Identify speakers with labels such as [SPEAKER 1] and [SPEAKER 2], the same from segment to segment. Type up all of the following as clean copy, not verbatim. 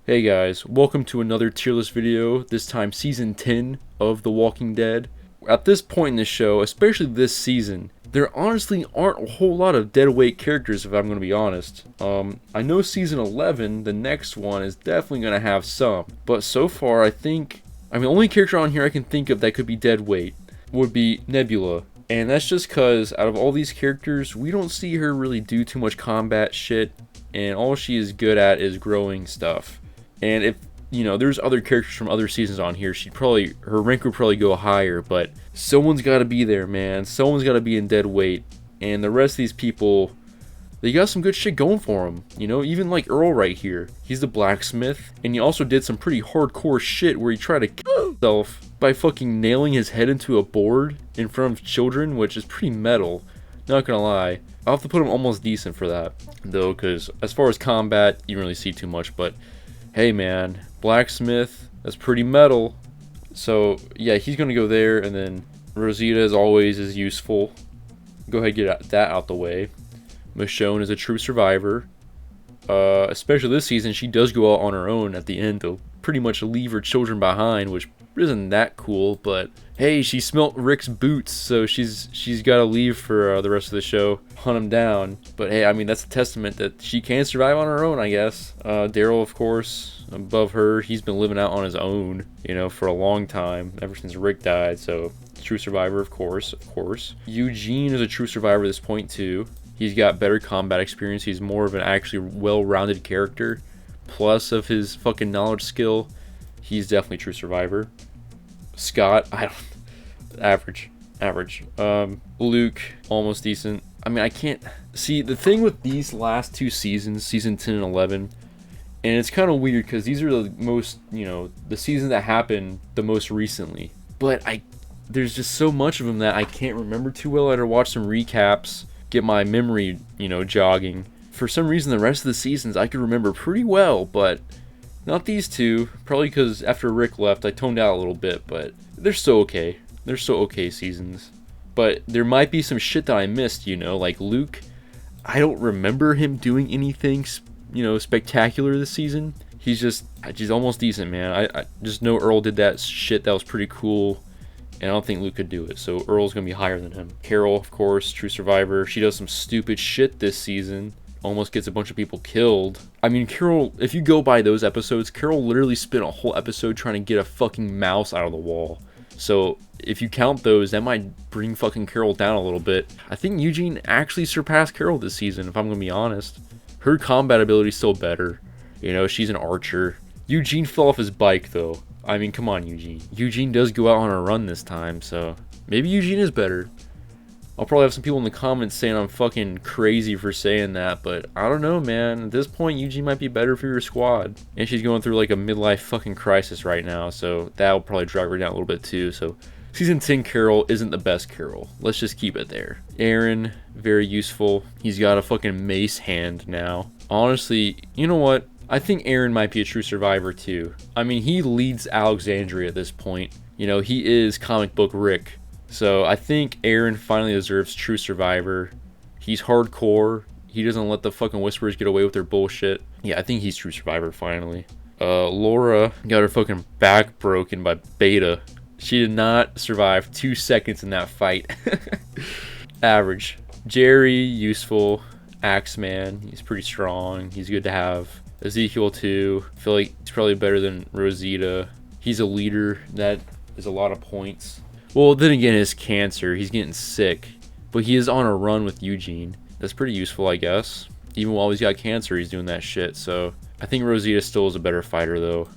[SPEAKER 1] Hey guys, welcome to another tier list video, this time season 10 of The Walking Dead. At this point in the show, especially this season, there honestly aren't a whole lot of deadweight characters if I'm going to be honest. I know season 11, the next one, is definitely going to have some, but so far the only character on here I can think of that could be deadweight would be Nebula. And that's just cause out of all these characters, we don't see her really do too much combat shit, and all she is good at is growing stuff. And if, there's other characters from other seasons on here, her rank would probably go higher, but someone's got to be there, man. Someone's got to be in dead weight. And the rest of these people, they got some good shit going for them. Even like Earl right here. He's the blacksmith, and he also did some pretty hardcore shit where he tried to kill himself by fucking nailing his head into a board in front of children, which is pretty metal. Not gonna lie. I'll have to put him almost decent for that, though, because as far as combat, you don't really see too much, but hey man, blacksmith, that's pretty metal. So yeah, he's gonna go there, and then Rosita as always is useful. Go ahead and get that out the way. Michonne is a true survivor. Especially this season, she does go out on her own at the end to pretty much leave her children behind, which isn't that cool, but hey, she smelt Rick's boots, so she's got to leave for the rest of the show, hunt him down. But hey, I mean, that's a testament that she can survive on her own, I guess. Daryl, of course, above her, he's been living out on his own, for a long time, ever since Rick died, so true survivor, of course. Eugene is a true survivor at this point, too. He's got better combat experience. He's more of an actually well-rounded character. Plus of his fucking knowledge skill, he's definitely true survivor. Scott, average. Luke, almost decent. I mean, I can't see the thing with these last two seasons, season 10 and 11, and it's kind of weird because these are the most, the seasons that happened the most recently. But there's just so much of them that I can't remember too well. I had to watch some recaps, get my memory, jogging. For some reason, the rest of the seasons I could remember pretty well, but not these two. Probably because after Rick left, I toned out a little bit, but they're still okay. They're still okay seasons. But there might be some shit that I missed, like Luke. I don't remember him doing anything, spectacular this season. He's almost decent, man. I just know Earl did that shit that was pretty cool, and I don't think Luke could do it, so Earl's gonna be higher than him. Carol, of course, true survivor. She does some stupid shit this season. Almost gets a bunch of people killed. I mean, Carol, if you go by those episodes, Carol literally spent a whole episode trying to get a fucking mouse out of the wall. So if you count those, that might bring fucking Carol down a little bit. I think Eugene actually surpassed Carol this season, if I'm gonna be honest. Her combat ability is still better. She's an archer. Eugene fell off his bike though. I mean, come on, Eugene. Eugene does go out on a run this time, so maybe Eugene is better. I'll probably have some people in the comments saying I'm fucking crazy for saying that, but I don't know, man. At this point, Eugene might be better for your squad. And she's going through like a midlife fucking crisis right now, so that'll probably drive her down a little bit too. So season 10 Carol isn't the best Carol. Let's just keep it there. Aaron, very useful. He's got a fucking mace hand now. Honestly, you know what? I think Aaron might be a true survivor too. I mean, he leads Alexandria at this point. He is comic book Rick. So I think Aaron finally deserves true survivor. He's hardcore. He doesn't let the fucking Whisperers get away with their bullshit. Yeah, I think he's true survivor finally. Laura got her fucking back broken by Beta. She did not survive 2 seconds in that fight. Average. Jerry, useful. Axeman, he's pretty strong. He's good to have. Ezekiel too. I feel like he's probably better than Rosita. He's a leader. That is a lot of points. Well, then again, his cancer. He's getting sick. But he is on a run with Eugene. That's pretty useful, I guess. Even while he's got cancer, he's doing that shit. So I think Rosita still is a better fighter, though.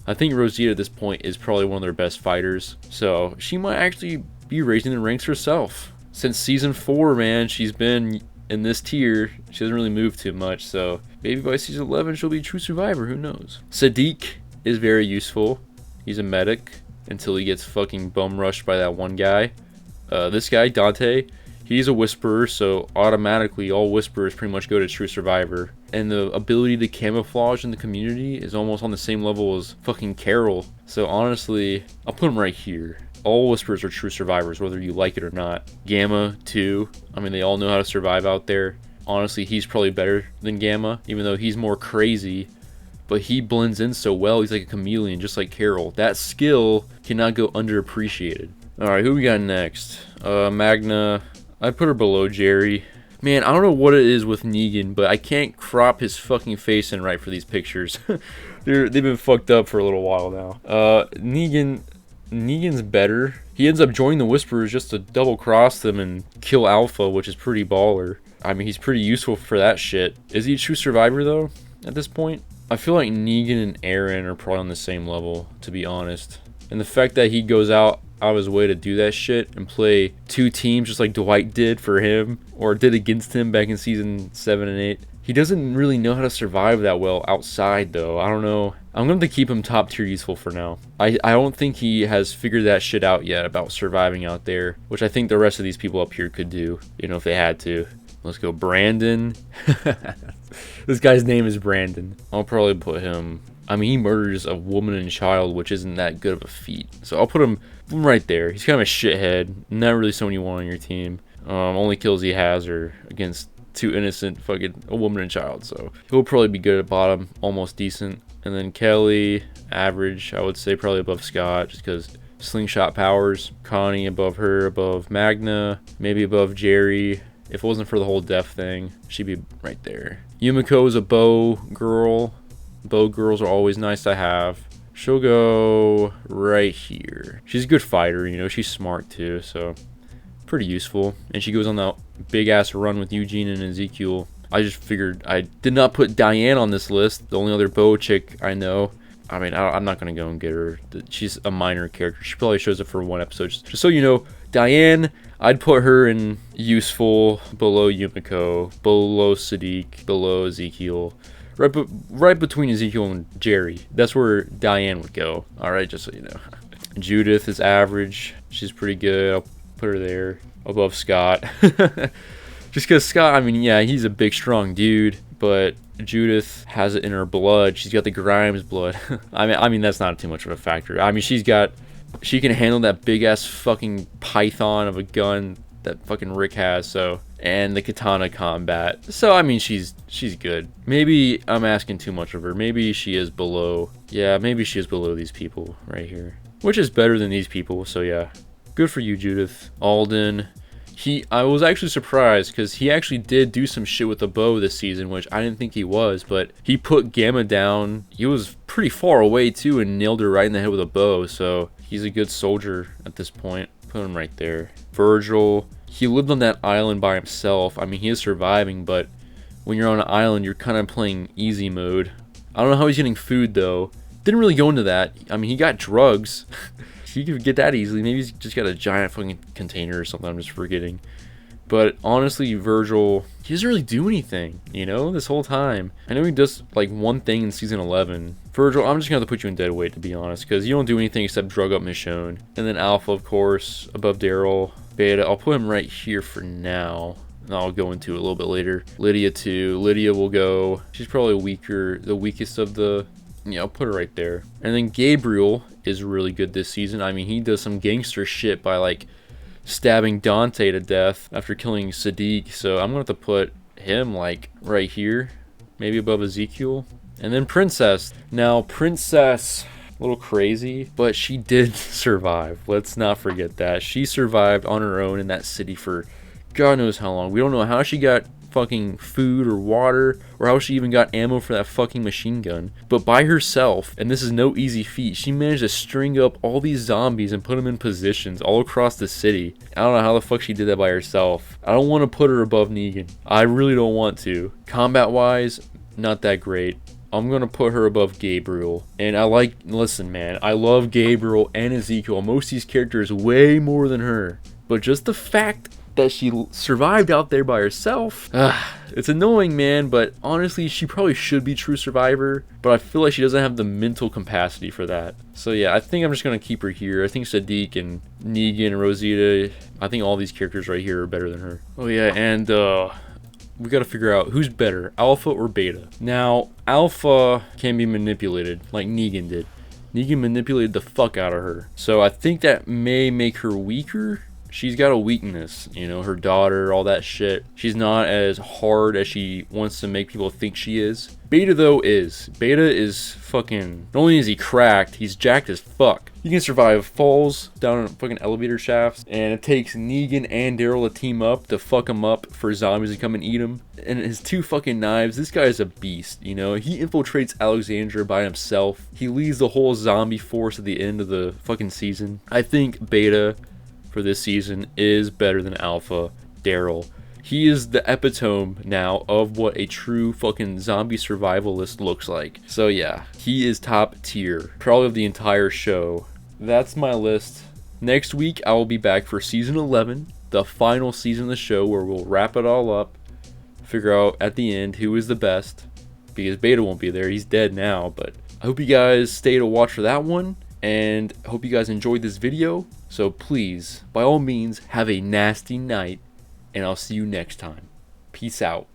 [SPEAKER 1] I think Rosita at this point is probably one of their best fighters. So she might actually be raising the ranks herself. Since season 4, man, she's been in this tier. She doesn't really move too much. So maybe by season 11, she'll be a true survivor. Who knows? Sadiq is very useful. He's a medic until he gets fucking bum rushed by that one guy. This guy, Dante, he's a Whisperer, so automatically all Whisperers pretty much go to true survivor. And the ability to camouflage in the community is almost on the same level as fucking Carol. So honestly, I'll put him right here. All Whisperers are true survivors, whether you like it or not. Gamma, too. I mean, they all know how to survive out there. Honestly, he's probably better than Gamma, even though he's more crazy. but he blends in so well. He's like a chameleon, just like Carol. That skill cannot go underappreciated. Alright, who we got next? Magna. I put her below Jerry. Man, I don't know what it is with Negan, but I can't crop his fucking face in right for these pictures. They've been fucked up for a little while now. Negan's better. He ends up joining the Whisperers just to double cross them and kill Alpha, which is pretty baller. I mean, he's pretty useful for that shit. Is he a true survivor though, at this point? I feel like Negan and Aaron are probably on the same level, to be honest. And the fact that he goes out of his way to do that shit and play two teams just like Dwight did for him, or did against him back in season 7 and 8. He doesn't really know how to survive that well outside though. I don't know. I'm going to keep him top tier useful for now. I don't think he has figured that shit out yet about surviving out there, which I think the rest of these people up here could do, you know, if they had to. Let's go Brandon. This guy's name is Brandon. I'll probably put him... I mean, he murders a woman and child, which isn't that good of a feat. So I'll put him right there. He's kind of a shithead. Not really someone you want on your team. Only kills he has are against two innocent fucking a woman and child. So he'll probably be good at bottom, almost decent. And then Kelly, average. I would say probably above Scott, just because slingshot powers. Connie above her, above Magna, maybe above Jerry. If it wasn't for the whole death thing, she'd be right there. Yumiko is a bow girl. Bow girls are always nice to have. She'll go right here. She's a good fighter, you know, she's smart too, so pretty useful. And she goes on that big ass run with Eugene and Ezekiel. I just figured I did not put Diane on this list, the only other bow chick I know. I mean, I'm not going to go and get her. She's a minor character. She probably shows up for one episode. Just so you know, Diane, I'd put her in useful, below Yumiko, below Sadiq, below Ezekiel. Right between Ezekiel and Jerry. That's where Diane would go. Alright, just so you know. Judith is average. She's pretty good. I'll put her there. Above Scott. Just because Scott, I mean, yeah, he's a big, strong dude. But Judith has it in her blood. She's got the Grimes blood. I mean, that's not too much of a factor. I mean, she can handle that big-ass fucking python of a gun that fucking Rick has, so... And the katana combat. So, I mean, she's good. Maybe I'm asking too much of her. Maybe she is below... Yeah, maybe she is below these people right here. Which is better than these people, so yeah. Good for you, Judith. Alden. I was actually surprised, because he actually did do some shit with the bow this season, which I didn't think he was, but he put Gamma down. He was pretty far away, too, and nailed her right in the head with a bow, so he's a good soldier at this point. Put him right there. Virgil... He lived on that island by himself. I mean, he is surviving, but when you're on an island, you're kind of playing easy mode. I don't know how he's getting food, though. Didn't really go into that. I mean, he got drugs. He could get that easily. Maybe he's just got a giant fucking container or something. I'm just forgetting. But honestly, Virgil, he doesn't really do anything, you know, this whole time. I know he does, like, one thing in season 11. Virgil, I'm just going to have to put you in dead weight, to be honest, because you don't do anything except drug up Michonne. And then Alpha, of course, above Daryl. Beta, I'll put him right here for now. And I'll go into it a little bit later. Lydia, too. Lydia will go... She's probably the weakest of the... Yeah, I'll put her right there. And then Gabriel is really good this season. I mean, he does some gangster shit by, like... stabbing Dante to death after killing Sadiq, so I'm gonna have to put him like right here, maybe above Ezekiel. And then Princess. Now Princess, a little crazy, but she did survive. Let's not forget that. She survived on her own in that city for God knows how long. We don't know how she got fucking food or water, or how she even got ammo for that fucking machine gun, but by herself, and this is no easy feat, she managed to string up all these zombies and put them in positions all across the city. I don't know how the fuck she did that by herself. I don't want to put her above Negan. I really don't want to. Combat wise, not that great. I'm gonna put her above Gabriel. And listen man, I love Gabriel and Ezekiel, most of these characters way more than her, but just the fact that she survived out there by herself. It's annoying, man, but honestly, she probably should be true survivor, but I feel like she doesn't have the mental capacity for that. So yeah, I think I'm just going to keep her here. I think Sadiq and Negan and Rosita, I think all these characters right here are better than her. Oh yeah, and we got to figure out who's better, Alpha or Beta. Now, Alpha can be manipulated like Negan did. Negan manipulated the fuck out of her. So I think that may make her weaker. she's got a weakness, you know, her daughter, all that shit. She's not as hard as she wants to make people think she is. Beta, though, is. Beta is fucking... Not only is he cracked, he's jacked as fuck. He can survive falls down fucking elevator shafts, and it takes Negan and Daryl to team up to fuck him up for zombies to come and eat him. And his 2 fucking knives, this guy is a beast, you know? He infiltrates Alexandria by himself. He leads the whole zombie force at the end of the fucking season. I think Beta for this season is better than Alpha Daryl. He is the epitome now of what a true fucking zombie survivalist looks like. So yeah, he is top tier, probably of the entire show. That's my list. Next week, I will be back for season 11, the final season of the show, where we'll wrap it all up, figure out at the end who is the best, because Beta won't be there. He's dead now, but I hope you guys stay to watch for that one, and I hope you guys enjoyed this video. So please, by all means, have a nasty night, and I'll see you next time. Peace out.